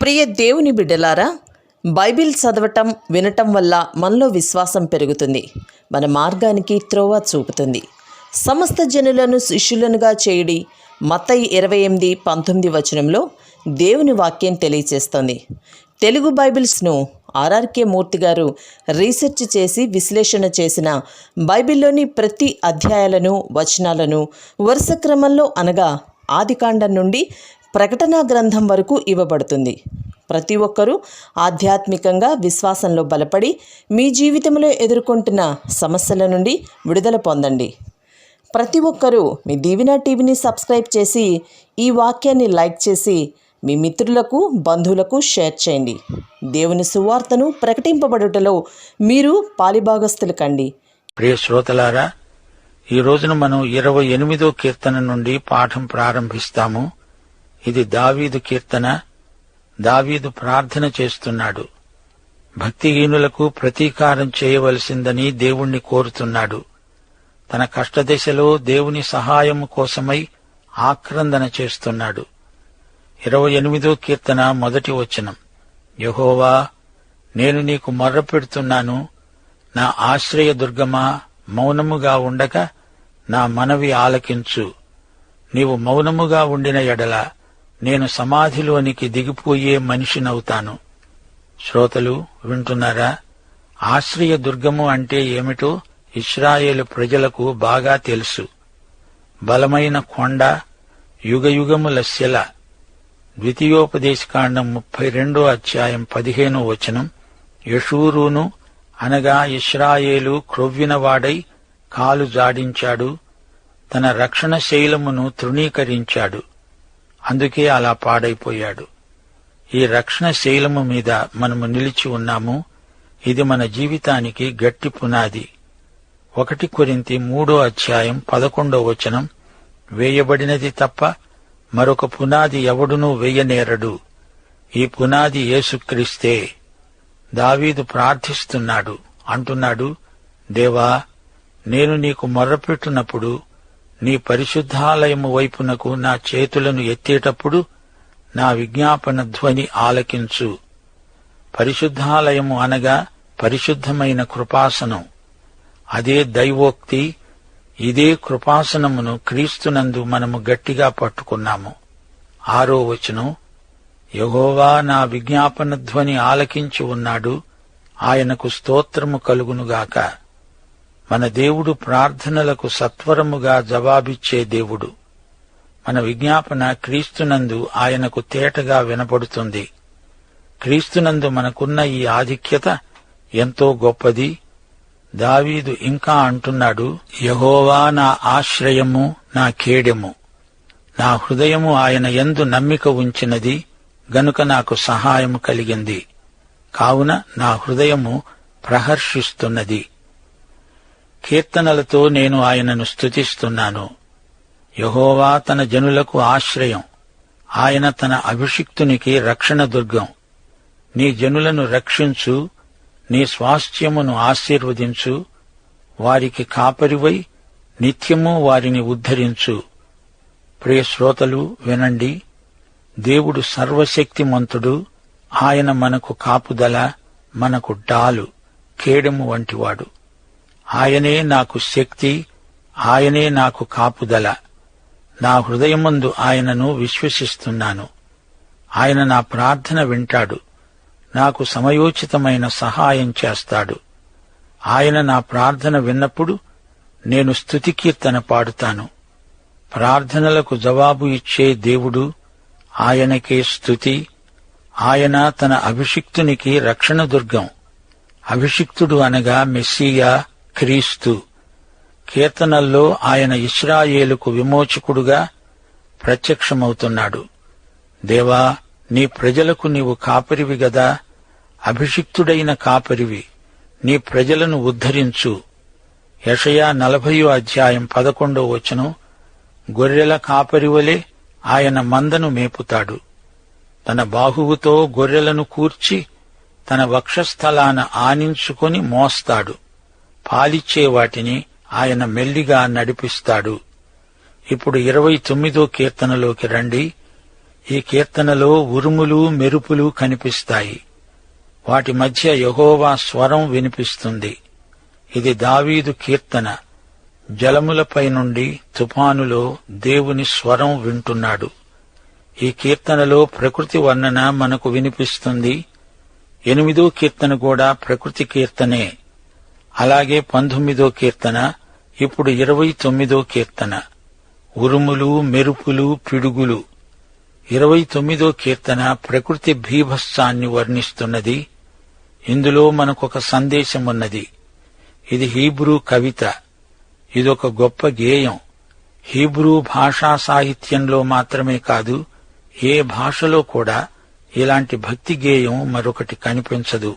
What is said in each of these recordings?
ప్రియ దేవుని బిడ్డలారా, బైబిల్ చదవటం వినటం వల్ల మనలో విశ్వాసం పెరుగుతుంది. మన మార్గానికి త్రోవ చూపుతుంది. సమస్త జనులను శిష్యులనుగా చేయుడి మత్తయి 28:19 వచనంలో దేవుని వాక్యం తెలియచేస్తోంది. తెలుగు బైబిల్స్ను ఆర్ఆర్కే మూర్తి గారు రీసెర్చ్ చేసి విశ్లేషణ చేసిన బైబిల్లోని ప్రతి అధ్యాయాలను వచనాలను వరుస క్రమంలో అనగా ఆదికాండం నుండి ప్రకటనా గ్రంథం వరకు ఇవ్వబడుతుంది. ప్రతి ఒక్కరూ ఆధ్యాత్మికంగా విశ్వాసంలో బలపడి మీ జీవితంలో ఎదుర్కొంటున్న సమస్యల నుండి విడుదల పొందండి. ప్రతి ఒక్కరూ మీ దీవెన టీవీని సబ్స్క్రైబ్ చేసి ఈ వాక్యాన్ని లైక్ చేసి మీ మిత్రులకు బంధువులకు షేర్ చేయండి. దేవుని సువార్తను ప్రకటింపబడుటలో మీరు పాలిభాగస్తులు కండి. ప్రియ శ్రోతలారా, ఈ రోజున మనం 28వ కీర్తన నుండి పాఠం ప్రారంభిస్తాము. ఇది దావీదు కీర్తన. దావీదు ప్రార్థన చేస్తున్నాడు. భక్తిహీనులకు ప్రతీకారం చేయవలసిందని దేవుణ్ణి కోరుతున్నాడు. తన కష్టదశలో దేవుని సహాయం కోసమై ఆక్రందన చేస్తున్నాడు. 28వ కీర్తన మొదటి వచనం, యెహోవా, నేను నీకు మొర్రపెడుతున్నాను, నా ఆశ్రయ దుర్గమా, మౌనముగా ఉండక నా మనవి ఆలకించు. నీవు మౌనముగా ఉండిన ఎడల నేను సమాధిలోనికి దిగిపోయే మనిషినవుతాను. శ్రోతలు వింటున్నారా? ఆశ్రయ దుర్గము అంటే ఏమిటో ఇశ్రాయేలు ప్రజలకు బాగా తెలుసు. బలమైన కొండ, యుగయుగముల శిల. ద్వితీయోపదేశకాండం 32:15 వచనం, యెషూరును అనగా ఇశ్రాయేలు క్రొవ్వినవాడై కాలు జాడించాడు, తన రక్షణ శైలమును తృణీకరించాడు, అందుకే అలా పాడైపోయాడు. ఈ రక్షణ శైలము మీద మనము నిలిచి ఉన్నాము. ఇది మన జీవితానికి గట్టి పునాది. 1 కొరింథీ 3:11 వచనం, వేయబడినది తప్ప మరొక పునాది ఎవడునూ వేయనేరడు. ఈ పునాది యేసుక్రీస్తే. దావీదు ప్రార్థిస్తున్నాడు. అంటున్నాడు, దేవా, నేను నీకు మొర్రపెట్టునప్పుడు, నీ పరిశుద్ధాలయము వైపునకు నా చేతులను ఎత్తేటప్పుడు నా విజ్ఞాపన ధ్వని ఆలకించు. పరిశుద్ధాలయము అనగా పరిశుద్ధమైన కృపాసనం. అదే దైవోక్తి. ఇదే కృపాసనమును క్రీస్తునందు మనము గట్టిగా పట్టుకున్నాము. 6వ వచనం, యెహోవా నా విజ్ఞాపన ధ్వని ఆలకించి ఉన్నాడు, ఆయనకు స్తోత్రము కలుగునుగాక. మన దేవుడు ప్రార్థనలకు సత్వరముగా జవాబిచ్చే దేవుడు. మన విజ్ఞాపన క్రీస్తునందు ఆయనకు తేటగా వినపడుతుంది. క్రీస్తునందు మనకున్న ఈ ఆధిక్యత ఎంతో గొప్పది. దావీదు ఇంకా అంటున్నాడు, యెహోవా నా ఆశ్రయము, నా కేడెము. నా హృదయము ఆయన యందు నమ్మిక ఉంచినది గనుక నాకు సహాయము కలిగింది. కావున నా హృదయము ప్రహర్షిస్తున్నది. కీర్తనలతో నేను ఆయనను స్తుతిస్తున్నాను. యెహోవా తన జనులకు ఆశ్రయం. ఆయన తన అభిషిక్తునికి రక్షణ దుర్గం. నీ జనులను రక్షించు, నీ స్వాస్థ్యమును ఆశీర్వదించు. వారికి కాపరివై నిత్యము వారిని ఉద్ధరించు. ప్రియ శ్రోతలు వినండి. దేవుడు సర్వశక్తిమంతుడు. ఆయన మనకు కాపుదల, మనకు డాలు, కేడెము వంటివాడు. ఆయనే నాకు శక్తి, ఆయనే నాకు కాపుదల. నా హృదయమందు ఆయనను విశ్వసిస్తున్నాను. ఆయన నా ప్రార్థన వింటాడు, నాకు సమయోచితమైన సహాయం చేస్తాడు. ఆయన నా ప్రార్థన విన్నప్పుడు నేను స్తుతి కీర్తన పాడుతాను. ప్రార్థనలకు జవాబు ఇచ్చే దేవుడు, ఆయనకే స్తుతి. ఆయన తన అభిషిక్తునికి రక్షణ దుర్గం. అభిషిక్తుడు అనగా మెస్సీయా, క్రీస్తు. కీర్తనల్లో ఆయన ఇశ్రాయేలుకు విమోచకుడుగా ప్రత్యక్షమవుతున్నాడు. దేవా, నీ ప్రజలకు నీవు కాపరివి గదా, అభిషిక్తుడైన కాపరివి. నీ ప్రజలను ఉద్ధరించు. యెషయా 40:11 వచనం, గొర్రెల కాపరివలే ఆయన మందను మేపుతాడు. తన బాహువుతో గొర్రెలను కూర్చి తన వక్షస్థలాన ఆనించుకొని మోస్తాడు. పాలిచ్చే వాటిని ఆయన మెల్లిగా నడిపిస్తాడు. ఇప్పుడు 29వ కీర్తనలోకి రండి. ఈ కీర్తనలో ఉరుములు మెరుపులు కనిపిస్తాయి. వాటి మధ్య యెహోవా స్వరం వినిపిస్తుంది. ఇది దావీదు కీర్తన. జలములపై నుండి తుఫానులో దేవుని స్వరం వింటున్నాడు. ఈ కీర్తనలో ప్రకృతి వర్ణన మనకు వినిపిస్తుంది. 8వ కీర్తన కూడా ప్రకృతి కీర్తనే. అలాగే 19వ కీర్తన, ఇప్పుడు 29వ కీర్తన. ఉరుములు, మెరుపులు, పిడుగులు. 29వ కీర్తన ప్రకృతి భీభత్సాన్ని వర్ణిస్తున్నది. ఇందులో మనకొక సందేశమున్నది. ఇది హీబ్రూ కవిత. ఇదొక గొప్ప గేయం. హీబ్రూ భాషా సాహిత్యంలో మాత్రమే కాదు, ఏ భాషలో కూడా ఇలాంటి భక్తి గేయం మరొకటి కనిపించదు.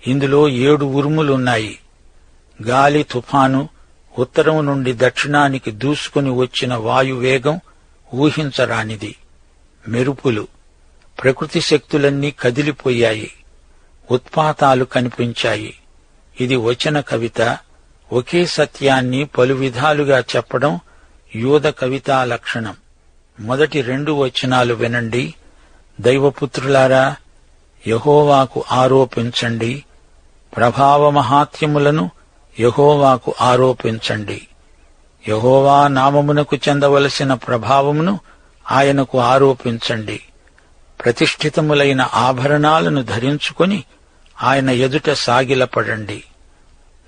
ఇందులో 7 ఉరుములున్నాయి. గాలి తుఫాను, ఉత్తరం నుండి దక్షిణానికి దూసుకుని వచ్చిన వాయువేగం ఊహించరానిది. మెరుపులు, ప్రకృతి శక్తులన్నీ కదిలిపోయాయి. ఉత్పాతాలు కనిపించాయి. ఇది వచన కవిత. ఒకే సత్యాన్ని పలు విధాలుగా చెప్పడం యూద కవితా లక్షణం. మొదటి 2 వచనాలు వినండి. దైవపుత్రులారా, యెహోవాకు ఆరోపించండి, ప్రభావ మహాత్యములను యెహోవాకు ఆరోపించండి. యెహోవా నామమునకు చెందవలసిన ప్రభావమును ఆయనకు ఆరోపించండి. ప్రతిష్ఠితములైన ఆభరణాలను ధరించుకొని ఆయన ఎదుట సాగిలపడండి.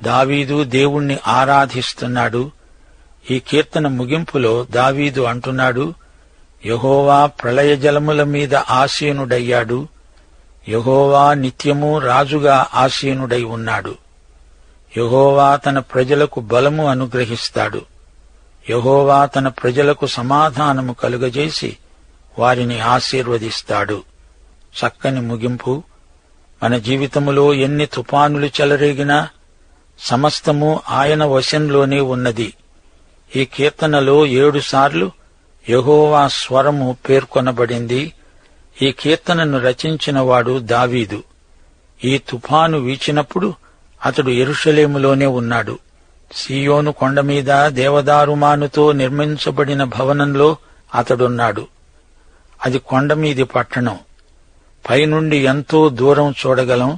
దావీదు దేవుణ్ణి ఆరాధిస్తున్నాడు. ఈ కీర్తన ముగింపులో దావీదు అంటున్నాడు, యెహోవా ప్రళయజలముల మీద ఆసీనుడయ్యాడు. యెహోవా నిత్యము రాజుగా ఆసీనుడై ఉన్నాడు. యెహోవా తన ప్రజలకు బలము అనుగ్రహిస్తాడు. యెహోవా తన ప్రజలకు సమాధానము కలుగజేసి వారిని ఆశీర్వదిస్తాడు. చక్కని ముగింపు. మన జీవితములో ఎన్ని తుఫానులు చెలరేగినా సమస్తము ఆయన వశంలోనే ఉన్నది. ఈ కీర్తనలో 7 సార్లు యెహోవా స్వరము పేర్కొనబడింది. ఈ కీర్తనను రచించినవాడు దావీదు. ఈ తుఫాను వీచినప్పుడు అతడు యెరూషలేములోనే ఉన్నాడు. సీయోను కొండమీద దేవదారుమానుతో నిర్మించబడిన భవనంలో అతడున్నాడు. అది కొండమీది పట్టణం. పైనుండి ఎంతో దూరం చూడగలం.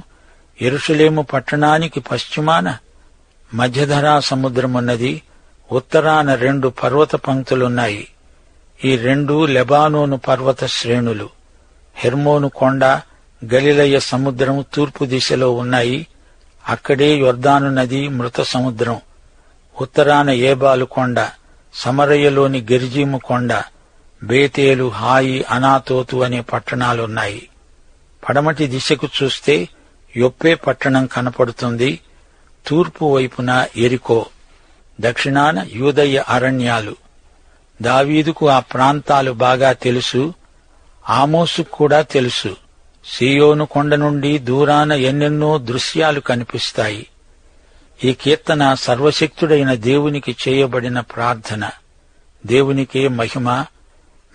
యెరూషలేము పట్టణానికి పశ్చిమాన మధ్యధరా సముద్రమున్నది. ఉత్తరాన 2 పర్వత పంక్తులున్నాయి. ఈ 2 లెబానోను పర్వత శ్రేణులు. హెర్మోను కొండ, గలిలయ సముద్రం తూర్పు దిశలో ఉన్నాయి. అక్కడే యొర్దాను నది, మృత సముద్రం. ఉత్తరాన ఏబాలు కొండ, సమరయ్యలోని గెరిజీము కొండ, బేతేలు, హాయి, అనాతోతు అనే పట్టణాలున్నాయి. పడమటి దిశకు చూస్తే యొప్పే పట్టణం కనపడుతుంది. తూర్పు వైపున ఎరికో, దక్షిణాన యూదయ అరణ్యాలు. దావీదుకు ఆ ప్రాంతాలు బాగా తెలుసు. ఆమోసుకు కూడా తెలుసు. సీయోను కొండ నుండి దూరాన ఎన్నెన్నో దృశ్యాలు కనిపిస్తాయి. ఈ కీర్తన సర్వశక్తుడైన దేవునికి చేయబడిన ప్రార్థన. దేవునికే మహిమ.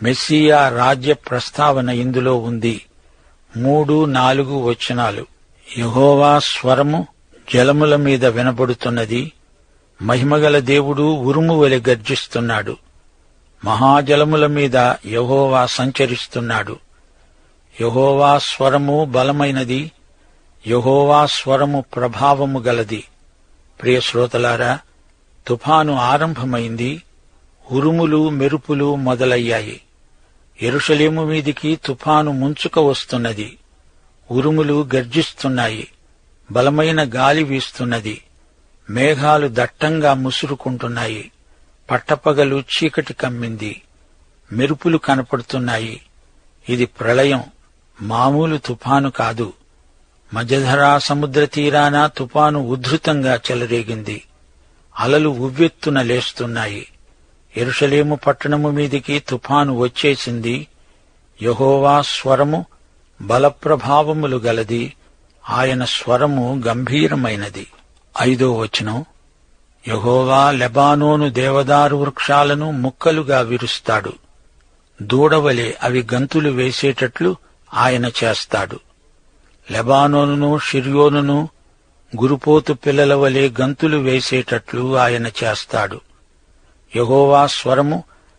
మెస్సియా రాజ్య ప్రస్తావన ఇందులో ఉంది. 3, 4 వచనాలు. యెహోవా స్వరము జలముల మీద వినబడుతున్నది. మహిమగల దేవుడు ఉరుము వలె గర్జిస్తున్నాడు. మహాజలముల మీద యెహోవా సంచరిస్తున్నాడు. యెహోవా స్వరము బలమైనది. యెహోవా స్వరము ప్రభావము గలది. ప్రియ శ్రోతలారా, తుఫాను ఆరంభమైంది. ఉరుములు, మెరుపులు మొదలయ్యాయి. యెరూషలేము మీదికి తుఫాను ముంచుక వస్తున్నది. ఉరుములు గర్జిస్తున్నాయి. బలమైన గాలి వీస్తున్నది. మేఘాలు దట్టంగా ముసురుకుంటున్నాయి. పట్టపగలు చీకటి కమ్మింది. మెరుపులు కనపడుతున్నాయి. ఇది ప్రళయం, మామూలు తుఫాను కాదు. మధ్యధరా సముద్ర తీరాన తుఫాను ఉధృతంగా చెలరేగింది. అలలు ఉవ్వెత్తున లేస్తున్నాయి. యెరూషలేము పట్టణము మీదికి తుఫాను వచ్చేసింది. యెహోవా స్వరము బలప్రభావములు గలది. ఆయన స్వరము గంభీరమైనది. 5వ వచనం. యెహోవా లెబానోను దేవదారు వృక్షాలను ముక్కలుగా విరుస్తాడు. దూడవలే అవి గంతులు వేసేటట్లు ఆయన చేస్తాడు. లెబానోనును షిర్యోనును గురుపోతు పిల్లల వలె గంతులు వేసేటట్లు ఆయన చేస్తాడు. యెహోవా స్వరము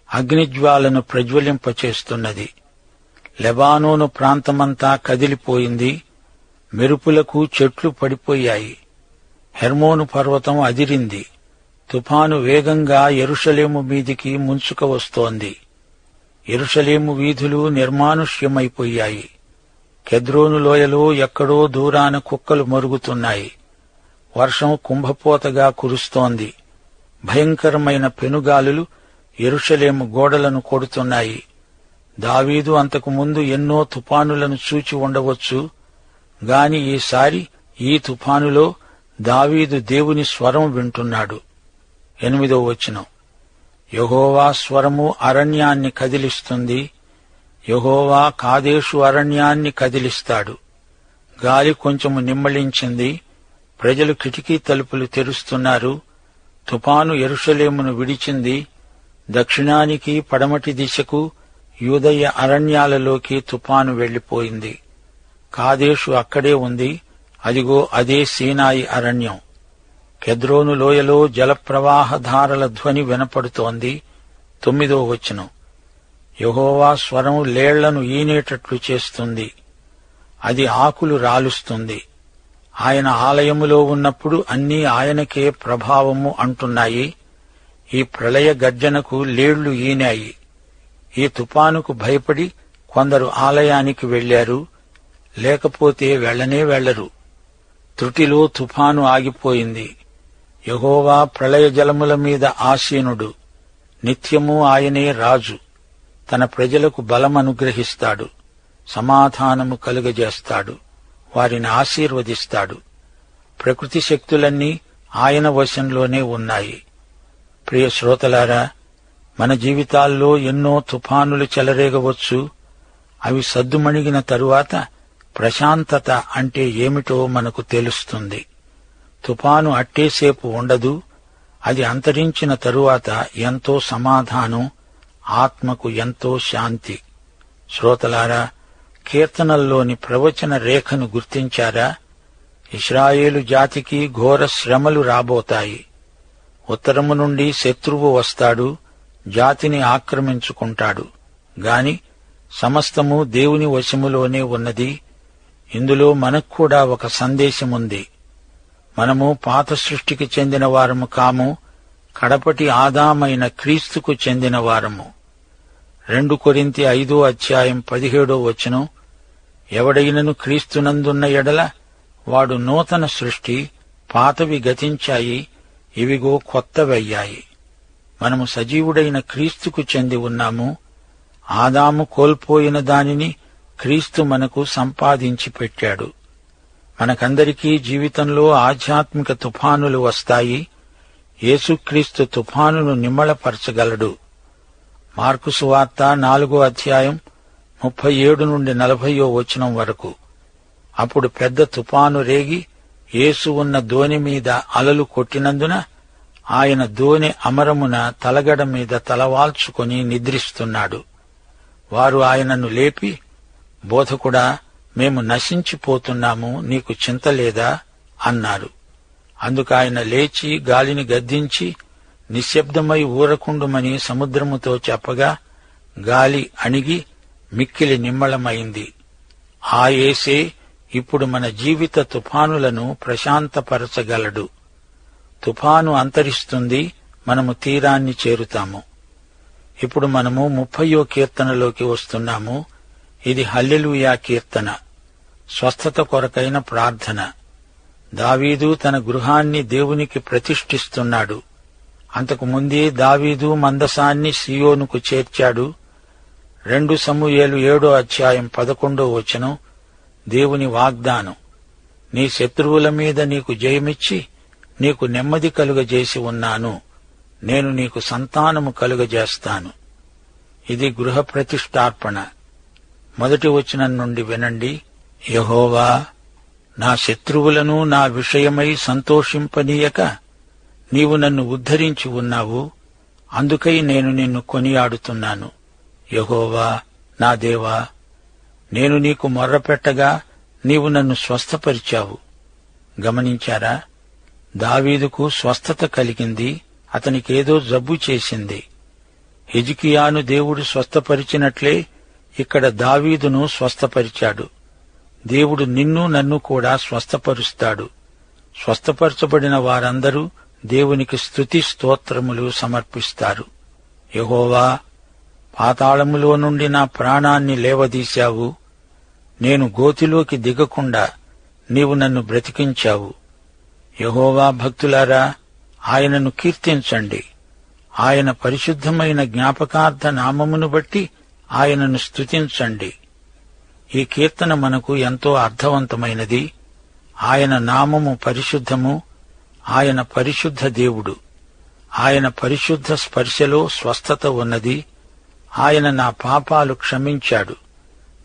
అగ్నిజ్వాలను ప్రజ్వలింపచేస్తున్నది. లెబానోను ప్రాంతమంతా కదిలిపోయింది. మెరుపులకు చెట్లు పడిపోయాయి. హెర్మోను పర్వతం అదిరింది. తుఫాను వేగంగా యెరూషలేము మీదికి ముంచుక వస్తోంది. యెరూషలేము వీధులు నిర్మానుష్యమైపోయాయి. కెద్రోను లోయలో ఎక్కడో దూరాన కుక్కలు మరుగుతున్నాయి. వర్షం కుంభపోతగా కురుస్తోంది. భయంకరమైన పెనుగాలులు యెరూషలేము గోడలను కొడుతున్నాయి. దావీదు అంతకు ముందు ఎన్నో తుఫానులను చూచి ఉండవచ్చు గాని ఈసారి ఈ తుఫానులో దావీదు దేవుని స్వరం వింటున్నాడు. 8వ వచనం, యెహోవా స్వరము అరణ్యాన్ని కదిలిస్తుంది. యెహోవా కాదేషు అరణ్యాన్ని కదిలిస్తాడు. గాలి కొంచెము నిమ్మళించింది. ప్రజలు కిటికీ తలుపులు తెరుస్తున్నారు. తుఫాను యెరూషలేమును విడిచింది. దక్షిణానికి పడమటి దిశకు యూదయ అరణ్యాలలోకి తుఫాను వెళ్లిపోయింది. కాదేషు అక్కడే ఉంది. అదిగో అదే సీనాయి అరణ్యం. కెద్రోను లోయలో జలప్రవాహధారల ధ్వని వినపడుతోంది. 9వ వచనం, యెహోవా స్వరం లేళ్లను ఈనేటట్లు చేస్తుంది. అది ఆకులు రాలుస్తుంది. ఆయన ఆలయములో ఉన్నప్పుడు అన్నీ ఆయనకే ప్రభావము అంటున్నాయి. ఈ ప్రళయ గర్జనకు లేళ్లు ఈనాయి. ఈ తుపానుకు భయపడి కొందరు ఆలయానికి వెళ్లారు. లేకపోతే వెళ్లనే వెళ్లరు. త్రుటిలో తుఫాను ఆగిపోయింది. యెహోవా ప్రళయ జలముల మీద ఆసీనుడు. నిత్యము ఆయనే రాజు. తన ప్రజలకు బలమనుగ్రహిస్తాడు. సమాధానము కలుగజేస్తాడు. వారిని ఆశీర్వదిస్తాడు. ప్రకృతి శక్తులన్నీ ఆయన వశంలోనే ఉన్నాయి. ప్రియ శ్రోతలారా, మన జీవితాల్లో ఎన్నో తుఫానులు చెలరేగవచ్చు. అవి సద్దుమణిగిన తరువాత ప్రశాంతత అంటే ఏమిటో మనకు తెలుస్తుంది. తుఫాను అట్టేసేపు ఉండదు. అది అంతరించిన తరువాత ఎంతో సమాధానం, ఆత్మకు ఎంతో శాంతి. శ్రోతలారా, కీర్తనల్లోని ప్రవచన రేఖను గుర్తించారా? ఇశ్రాయేలు జాతికి ఘోర శ్రమలు రాబోతాయి. ఉత్తరము నుండి శత్రువు వస్తాడు, జాతిని ఆక్రమించుకుంటాడు. గాని సమస్తము దేవుని వశములోనే ఉన్నది. ఇందులో మనక్కూడా ఒక సందేశముంది. మనము పాత సృష్టికి చెందిన వారము కాము, కడపటి ఆదామైన క్రీస్తుకు చెందిన వారము. 2 కొరింథీ 5వ అధ్యాయం 17వ వచనం, ఎవడైనను క్రీస్తునందున్న ఎడల వాడు నూతన సృష్టి, పాతవి గతించాయి, ఇవిగో కొత్తవయ్యాయి. మనము సజీవుడైన క్రీస్తుకు చెంది ఉన్నాము. ఆదాము కోల్పోయిన దానిని క్రీస్తు మనకు సంపాదించి పెట్టాడు. మనకందరికీ జీవితంలో ఆధ్యాత్మిక తుఫానులు వస్తాయి. యేసుక్రీస్తు తుఫానును నిమ్మళపరచగలడు. మార్కు సువార్త 4వ అధ్యాయం 37 నుండి 40వ వచనం వరకు. అప్పుడు పెద్ద తుఫాను రేగి యేసు ఉన్న దోణి మీద అలలు కొట్టినందున ఆయన దోణి అమరమున తలగడ మీద తలవాల్చుకొని నిద్రిస్తున్నాడు. వారు ఆయనను లేపి, బోధకుడా, మేము నశించిపోతున్నాము, నీకు చింత లేదా అన్నారు. అందుకాయన లేచి గాలిని గద్దించి నిశ్శబ్దమై ఊరకుండుమని సముద్రముతో చెప్పగా గాలి అణిగి మిక్కిలి నిమ్మళమైంది. ఆ యేసే ఇప్పుడు మన జీవిత తుఫానులను ప్రశాంతపరచగలడు. తుఫాను అంతరిస్తుంది, మనము తీరాన్ని చేరుతాము. ఇప్పుడు మనము 30వ కీర్తనలోకి వస్తున్నాము. ఇది హల్లెలూయా కీర్తన, స్వస్థత కొరకైన ప్రార్థన. దావీదు తన గృహాన్ని దేవునికి ప్రతిష్ఠిస్తున్నాడు. అంతకు ముందే దావీదు మందసాన్ని సీయోనుకు చేర్చాడు. 2 సమూయేలు 7వ అధ్యాయం 11వ వచనం, దేవుని వాగ్దానం, నీ శత్రువుల మీద నీకు జయమిచ్చి నీకు నెమ్మది కలుగజేసి ఉన్నాను, నేను నీకు సంతానము కలుగజేస్తాను. ఇది గృహ ప్రతిష్ఠార్పణ. 1వ వచనం నుండి వినండి. యెహోవా, నా శత్రువులను నా విషయమై సంతోషింపనీయక నీవు నన్ను ఉద్ధరించి ఉన్నావు. అందుకై నేను నిన్ను కొనియాడుతున్నాను. యెహోవా నా దేవా, నేను నీకు మొర్రపెట్టగా నీవు నన్ను స్వస్థపరిచావు. గమనించారా? దావీదుకు స్వస్థత కలిగింది. అతనికేదో జబ్బు చేసింది. హిజ్కియాను దేవుడు స్వస్థపరిచినట్లే ఇక్కడ దావీదును స్వస్థపరిచాడు. దేవుడు నిన్ను నన్ను కూడా స్వస్థపరుస్తాడు. స్వస్థపరచబడిన వారందరూ దేవునికి స్తుతి స్తోత్రములు సమర్పిస్తారు. యెహోవా, పాతాళములో నుండి నా ప్రాణాన్ని లేవదీశావు. నేను గోతిలోకి దిగకుండా నీవు నన్ను బ్రతికించావు. యెహోవా భక్తులారా, ఆయనను కీర్తించండి. ఆయన పరిశుద్ధమైన జ్ఞాపకార్థ నామమును బట్టి ఆయనను స్తుతించండి. ఈ కీర్తన మనకు ఎంతో అర్థవంతమైనది. ఆయన నామము పరిశుద్ధము. ఆయన పరిశుద్ధ దేవుడు. ఆయన పరిశుద్ధ స్పర్శలో స్వస్థత ఉన్నది. ఆయన నా పాపాలు క్షమించాడు,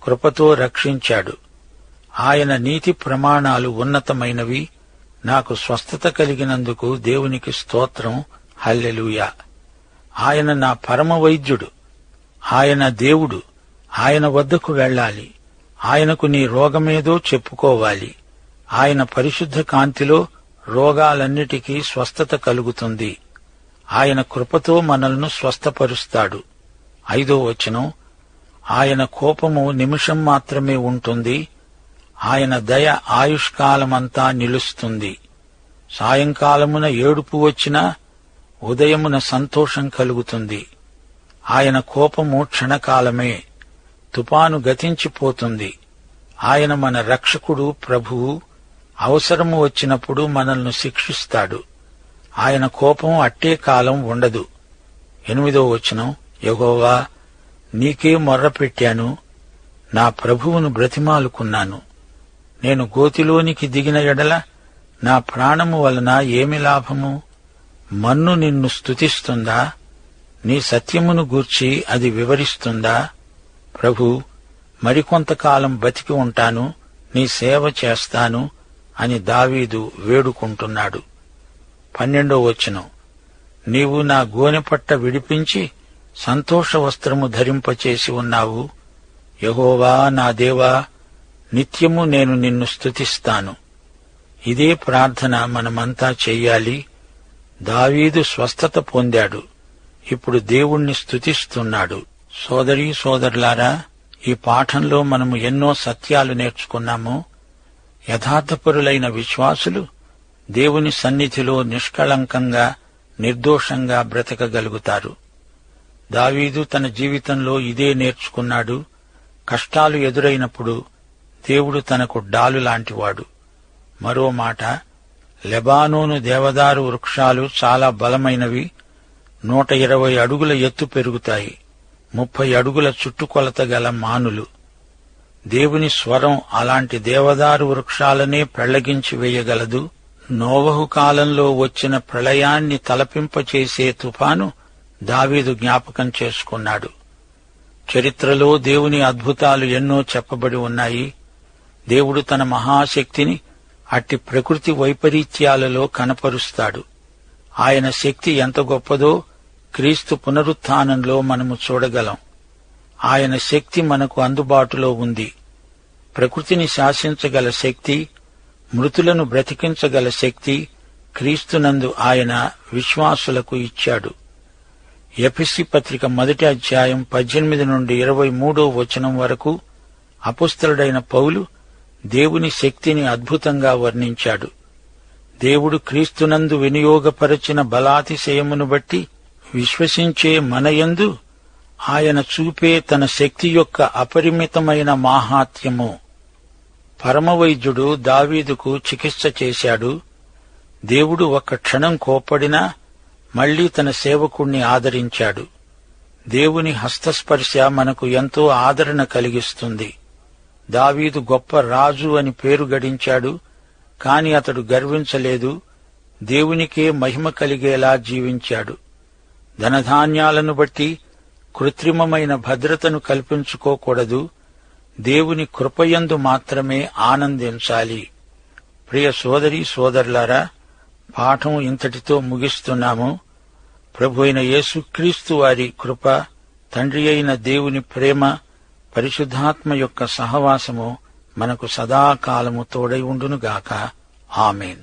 కృపతో రక్షించాడు. ఆయన నీతి ప్రమాణాలు ఉన్నతమైనవి. నాకు స్వస్థత కలిగినందుకు దేవునికి స్తోత్రం. హల్లెలూయా. ఆయన నా పరమ వైద్యుడు. ఆయన దేవుడు. ఆయన వద్దకు వెళ్ళాలి. ఆయనకు నీ రోగమేదో చెప్పుకోవాలి. ఆయన పరిశుద్ధ కాంతిలో రోగాలన్నిటికీ స్వస్థత కలుగుతుంది. ఆయన కృపతో మనల్ని స్వస్థపరుస్తాడు. 5వ వచనం, ఆయన కోపము నిమిషం మాత్రమే ఉంటుంది. ఆయన దయ ఆయుష్కాలమంతా నిలుస్తుంది. సాయంకాలమున ఏడుపు వచ్చినా ఉదయమున సంతోషం కలుగుతుంది. ఆయన కోపము క్షణకాలమే. తుపాను గతించిపోతుంది. ఆయన మన రక్షకుడు, ప్రభువు. అవసరము వచ్చినప్పుడు మనల్ని శిక్షిస్తాడు. ఆయన కోపం అట్టే కాలం ఉండదు. 8వ వచనం, యెహోవా, నీకే మొర్రపెట్టాను, నా ప్రభువును బ్రతిమాలుకున్నాను. నేను గోతిలోనికి దిగిన ఎడల నా ప్రాణము వలన ఏమి లాభము? మన్ను నిన్ను స్తుతిస్తుందా? నీ సత్యమును గూర్చి అది వివరిస్తుందా? ప్రభూ, మరికొంతకాలం బతికి ఉంటాను, నీ సేవ చేస్తాను అని దావీదు వేడుకుంటున్నాడు. 12వ వచనం, నీవు నా గోనెపట్ట విడిపించి సంతోష వస్త్రము ధరింపచేసి ఉన్నావు. యెహోవా నా దేవా, నిత్యము నేను నిన్ను స్తుతిస్తాను. ఇదే ప్రార్థన మనమంతా చెయ్యాలి. దావీదు స్వస్థత పొందాడు. ఇప్పుడు దేవుణ్ణి స్తుతిస్తున్నాడు. సోదరీ సోదరులారా, ఈ పాఠంలో మనము ఎన్నో సత్యాలు నేర్చుకున్నాము. యథార్థపరులైన విశ్వాసులు దేవుని సన్నిధిలో నిష్కళంకంగా, నిర్దోషంగా బ్రతకగలుగుతారు. దావీదు తన జీవితంలో ఇదే నేర్చుకున్నాడు. కష్టాలు ఎదురైనప్పుడు దేవుడు తనకు డాలు లాంటివాడు. మరో మాట, లెబానోను దేవదారు వృక్షాలు చాలా బలమైనవి. 120 అడుగుల ఎత్తు పెరుగుతాయి. 30 అడుగుల చుట్టుకొలత గల మానులు. దేవుని స్వరం అలాంటి దేవదారు వృక్షాలనే పెళ్లగించి వేయగలదు. నోవహు కాలంలో వచ్చిన ప్రళయాన్ని తలపింపచేసే తుఫాను దావీదు జ్ఞాపకం చేసుకున్నాడు. చరిత్రలో దేవుని అద్భుతాలు ఎన్నో చెప్పబడి ఉన్నాయి. దేవుడు తన మహాశక్తిని అట్టి ప్రకృతి వైపరీత్యాలలో కనపరుస్తాడు. ఆయన శక్తి ఎంత గొప్పదో క్రీస్తు పునరుత్థానంలో మనము చూడగలం. ఆయన శక్తి మనకు అందుబాటులో ఉంది. ప్రకృతిని శాసించగల శక్తి, మృతులను బ్రతికించగల శక్తి క్రీస్తునందు ఆయన విశ్వాసులకు ఇచ్చాడు. ఎఫెసీ పత్రిక 1వ అధ్యాయం 18 నుండి 23వ వచనం వరకు అపొస్తలుడైన పౌలు దేవుని శక్తిని అద్భుతంగా వర్ణించాడు. దేవుడు క్రీస్తునందు వినియోగపరచిన బలాతిశయమును బట్టి విశ్వసించే మనయందు ఆయన చూపే తన శక్తి యొక్క అపరిమితమైన మాహాత్మ్యము. పరమవైద్యుడు దావీదుకు చికిత్స చేశాడు. దేవుడు ఒక్క క్షణం కోప్పడినా మళ్లీ తన సేవకుణ్ణి ఆదరించాడు. దేవుని హస్తస్పర్శ మనకు ఎంతో ఆదరణ కలిగిస్తుంది. దావీదు గొప్ప రాజు అని పేరు గడించాడు. కాని అతడు గర్వించలేదు. దేవునికే మహిమ కలిగేలా జీవించాడు. ధనధాన్యాలను బట్టి కృత్రిమమైన భద్రతను కల్పించుకోకూడదు. దేవుని కృపయందు మాత్రమే ఆనందించాలి. ప్రియ సోదరీ సోదరులారా, పాఠం ఇంతటితో ముగిస్తున్నాము. ప్రభు అయిన యేసుక్రీస్తు వారి కృప, తండ్రి అయిన దేవుని ప్రేమ, పరిశుద్ధాత్మ యొక్క సహవాసము మనకు సదాకాలము తోడై ఉండునుగాక. ఆమేన్.